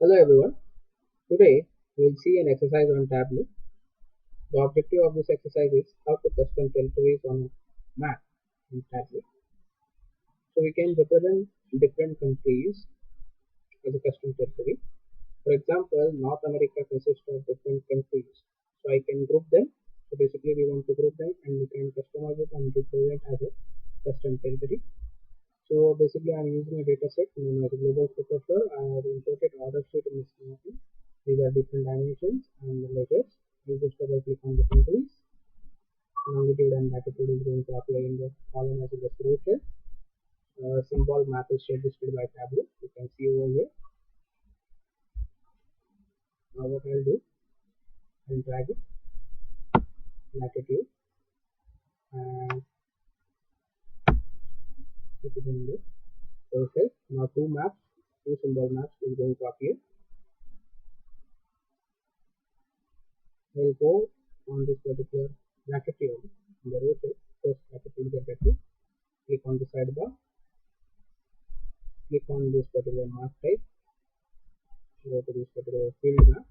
Hello everyone. Today we'll see an exercise on Tableau. The objective of this exercise is how to custom territories on a map in Tableau. So we can represent different countries as a custom territory. For example, North America consists of different countries. So I can group them. So basically we want to group them and we can customize it and represent as a custom territory. So basically I'm using a data set known as a global superstore. I have imported order sheet in this schematic. These are different dimensions and layers. You just double click on the countries. Longitude and latitude is going to appear in the column as a description. Symbol map is suggested by Tableau. You can see over here. Now what I'll do, I'll drag it, latitude, and put it in the process. Now two symbol maps is going to appear. We'll go on this particular latitude in the row set. First latitude latitude. Click on the sidebar. Click on this particular map type. Go to this particular field map.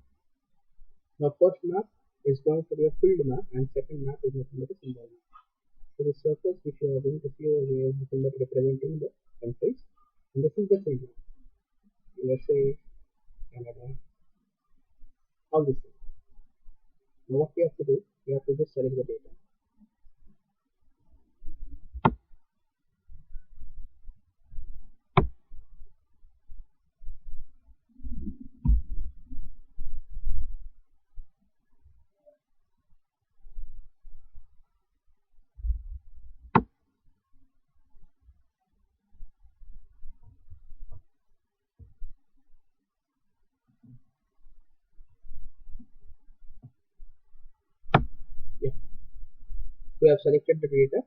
Now first map is going to be a field map and second map is nothing but a symbol map. So the circles which you are going to see over here is nothing but representing the countries, and this is the field map. USA, Canada, all this thing. Now what we have to do, we have to just select the data. Yeah, we have selected the data.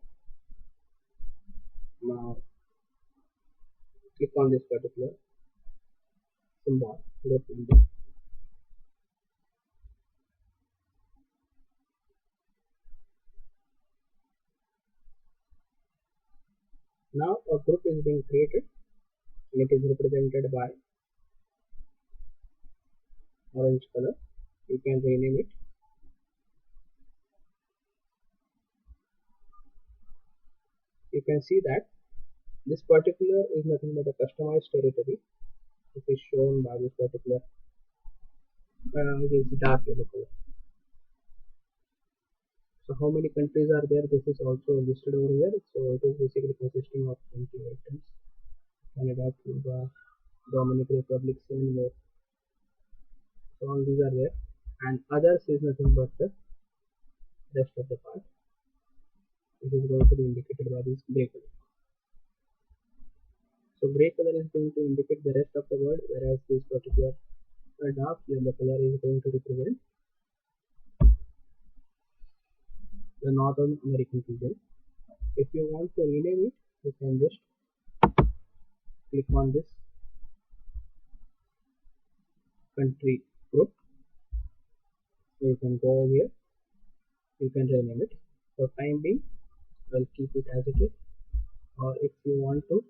Now click on this particular symbol, group number. Now a group is being created and it is represented by orange color. You can rename it. You can see that this particular is nothing but a customized territory. It is shown by this particular it is dark yellow color. So how many countries are there? This is also listed over here. So it is basically consisting of 20 items. Canada, Cuba, Dominican Republic, and more. So all these are there. And others is nothing but the rest of the part. It is going to be indicated by this gray color. So gray color is going to indicate the rest of the world, whereas this particular dark yellow color is going to represent the Northern American region. If you want to rename it, you can just click on this country group. So you can go over here, you can rename it. For time being, I'll keep it as it is. Or if you want to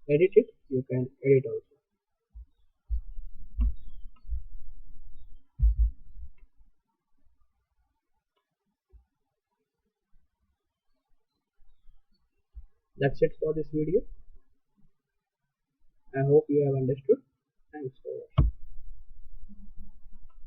edit it, you can edit also. That's it for this video. I hope you have understood. Thanks.